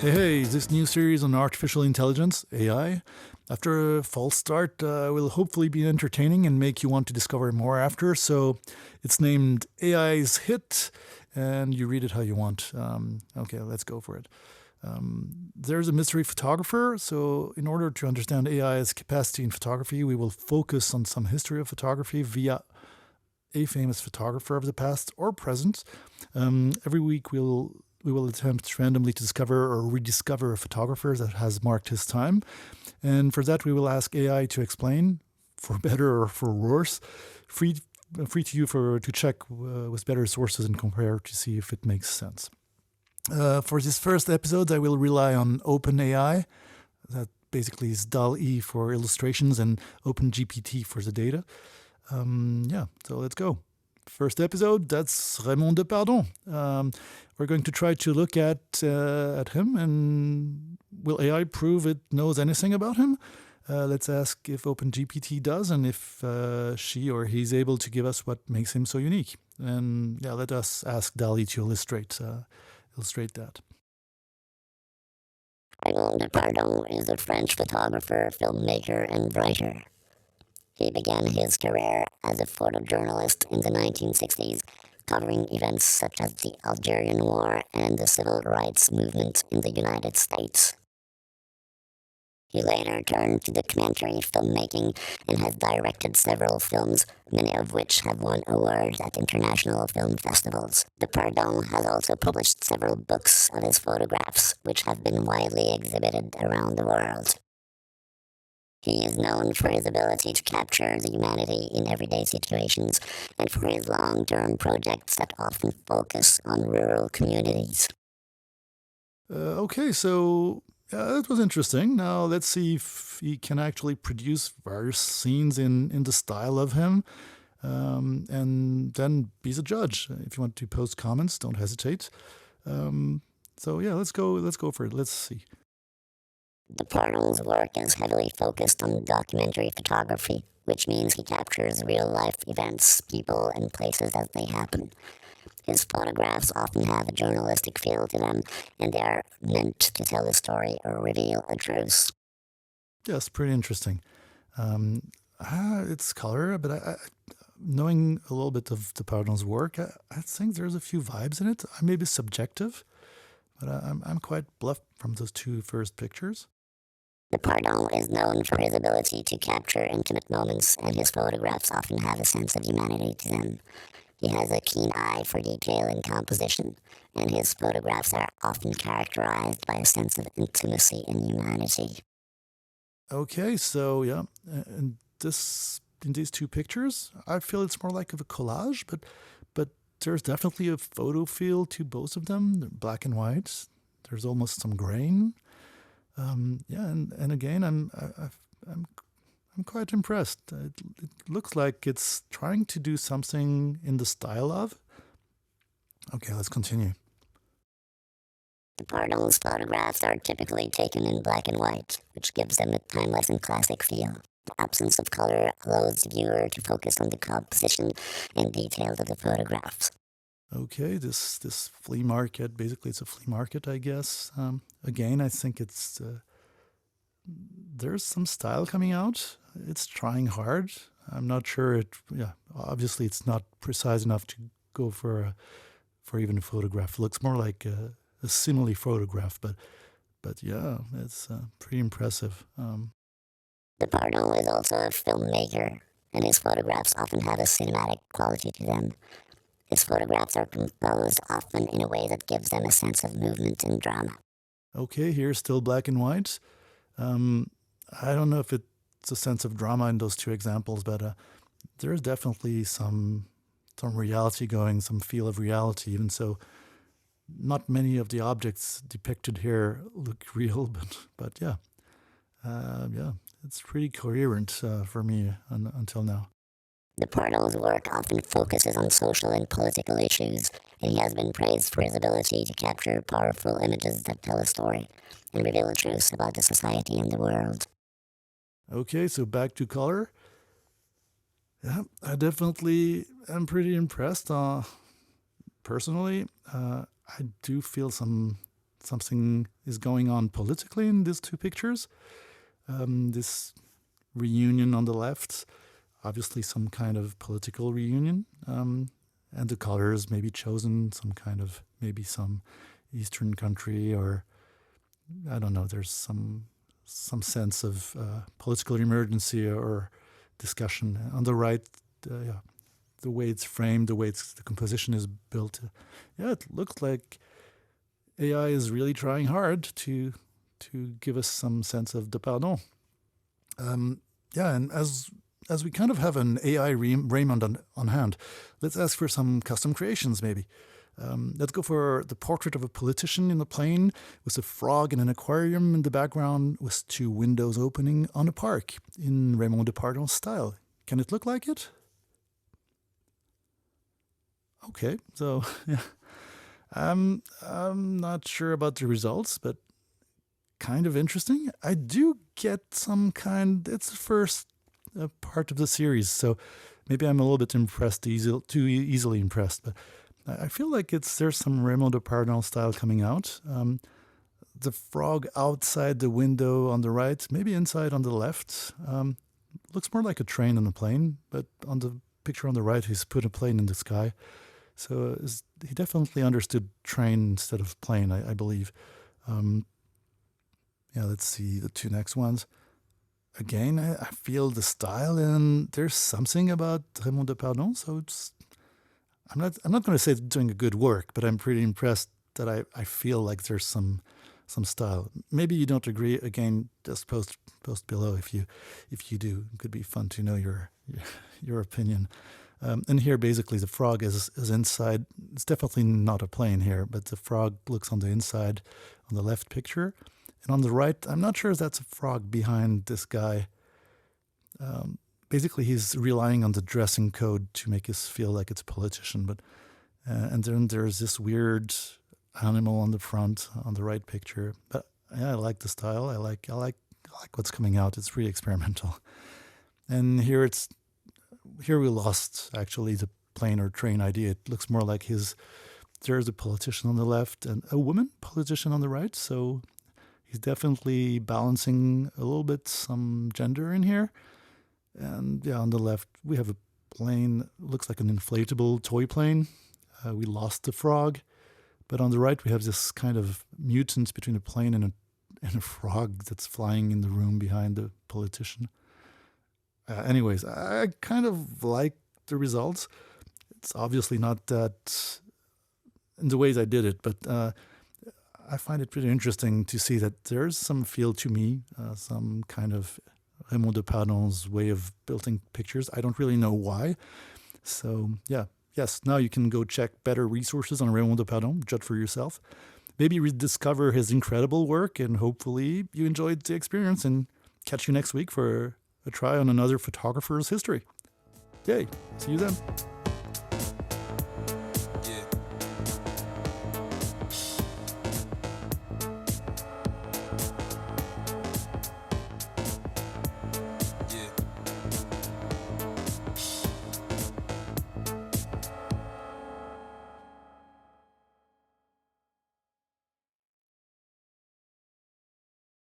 Hey, this new series on artificial intelligence, AI, after a false start, will hopefully be entertaining and make you want to discover more after. So it's named AI's Hit, and you read it how you want. Okay, let's go for it. There's a mystery photographer, so in order to understand AI's capacity in photography, we will focus on some history of photography via a famous photographer of the past or present. Every week we will attempt randomly to discover or rediscover a photographer that has marked his time. And for that, we will ask AI to explain, for better or for worse, free to you to check with better sources and compare to see if it makes sense. For this first episode, I will rely on OpenAI. That basically is Dall-E for illustrations and OpenGPT for the data. So let's go. First episode, that's Raymond Depardon. We're going to try to look at him, and will AI prove it knows anything about him? Let's ask if OpenGPT does, and if she or he's able to give us what makes him so unique. And let us ask Dall-E to illustrate that. Raymond Depardon is a French photographer, filmmaker, and writer. He began his career as a photojournalist in the 1960s, covering events such as the Algerian War and the Civil Rights Movement in the United States. He later turned to documentary filmmaking and has directed several films, many of which have won awards at international film festivals. Depardon has also published several books of his photographs, which have been widely exhibited around the world. He is known for his ability to capture the humanity in everyday situations and for his long-term projects that often focus on rural communities. Okay, so that was interesting. Now let's see if he can actually produce various scenes in the style of him, and then be the judge. If you want to post comments, don't hesitate. Let's go for it. Let's see. Depardon's work is heavily focused on documentary photography, which means he captures real-life events, people, and places as they happen. His photographs often have a journalistic feel to them, and they are meant to tell a story or reveal a truth. Yes, pretty interesting. It's color, but I knowing a little bit of Depardon's work, I think there's a few vibes in it. I may be subjective, but I'm quite bluffed from those two first pictures. Depardon is known for his ability to capture intimate moments, and his photographs often have a sense of humanity to them. He has a keen eye for detail and composition, and his photographs are often characterized by a sense of intimacy and humanity. Okay, so in these two pictures, I feel it's more like of a collage, but there's definitely a photo feel to both of them. They're black and white. There's almost some grain. And again, I'm quite impressed. It looks like it's trying to do something in the style of. Okay, let's continue. Depardon's photographs are typically taken in black and white, which gives them a timeless and classic feel. The absence of color allows the viewer to focus on the composition and details of the photographs. Okay, this flea market, basically it's a flea market, I guess. Again, I think it's there's some style coming out. It's trying hard. I'm not sure obviously it's not precise enough to go for even a photograph. It looks more like a simile photograph, but it's pretty impressive. Depardon is also a filmmaker, and his photographs often have a cinematic quality to them. His photographs are composed often in a way that gives them a sense of movement and drama. Okay, here's still black and white. I don't know if it's a sense of drama in those two examples, but there's definitely some reality going, some feel of reality. Even so, not many of the objects depicted here look real, but it's pretty coherent for me until now. Depardon's work often focuses on social and political issues, and he has been praised for his ability to capture powerful images that tell a story and reveal the truth about the society and the world. Okay, so back to color. Yeah, I definitely am pretty impressed. Personally, I do feel some something is going on politically in these two pictures. This reunion on the left, obviously some kind of political reunion, and the colors maybe chosen some kind of, maybe some Eastern country, or I don't know, there's some sense of political emergency or discussion. On the right, the way it's framed, the way the composition is built, it looks like AI is really trying hard to give us some sense of Depardon. And as we kind of have an AI Raymond on hand, let's ask for some custom creations maybe. Let's go for the portrait of a politician in the plane with a frog in an aquarium in the background with two windows opening on a park in Raymond Depardon style. Can it look like it? Okay, so yeah. I'm not sure about the results, but kind of interesting. I do get some kind, it's the first part of the series, so maybe I'm a little bit impressed, too easily impressed, but I feel like there's some Raymond Depardon style coming out. The frog outside the window on the right, maybe inside on the left, looks more like a train than a plane, but on the picture on the right, he's put a plane in the sky. So he definitely understood train instead of plane, I believe. Let's see the two next ones. Again, I feel the style, and there's something about Raymond Depardon. So I'm not going to say it's doing a good work, but I'm pretty impressed that I feel like there's some style. Maybe you don't agree. Again, just post below if you do. It could be fun to know your opinion. And here, basically, the frog is inside. It's definitely not a plane here, but the frog looks on the inside on the left picture. And on the right, I'm not sure if that's a frog behind this guy. Basically, he's relying on the dressing code to make us feel like it's a politician. But and then there's this weird animal on the front on the right picture. But yeah, I like the style. I like what's coming out. It's really experimental. And here we lost actually the plane or train idea. It looks more like there's a politician on the left and a woman politician on the right. So he's definitely balancing a little bit some gender in here. And on the left, we have a plane, looks like an inflatable toy plane. We lost the frog. But on the right, we have this kind of mutant between a plane and a frog that's flying in the room behind the politician. Anyways, I kind of like the results. It's obviously not that in the ways I did it, but I find it pretty interesting to see that there's some feel to me, some kind of Raymond Depardon's way of building pictures. I don't really know why. So, yes, now you can go check better resources on Raymond Depardon, judge for yourself. Maybe rediscover his incredible work, and hopefully you enjoyed the experience, and catch you next week for a try on another photographer's history. Yay, see you then.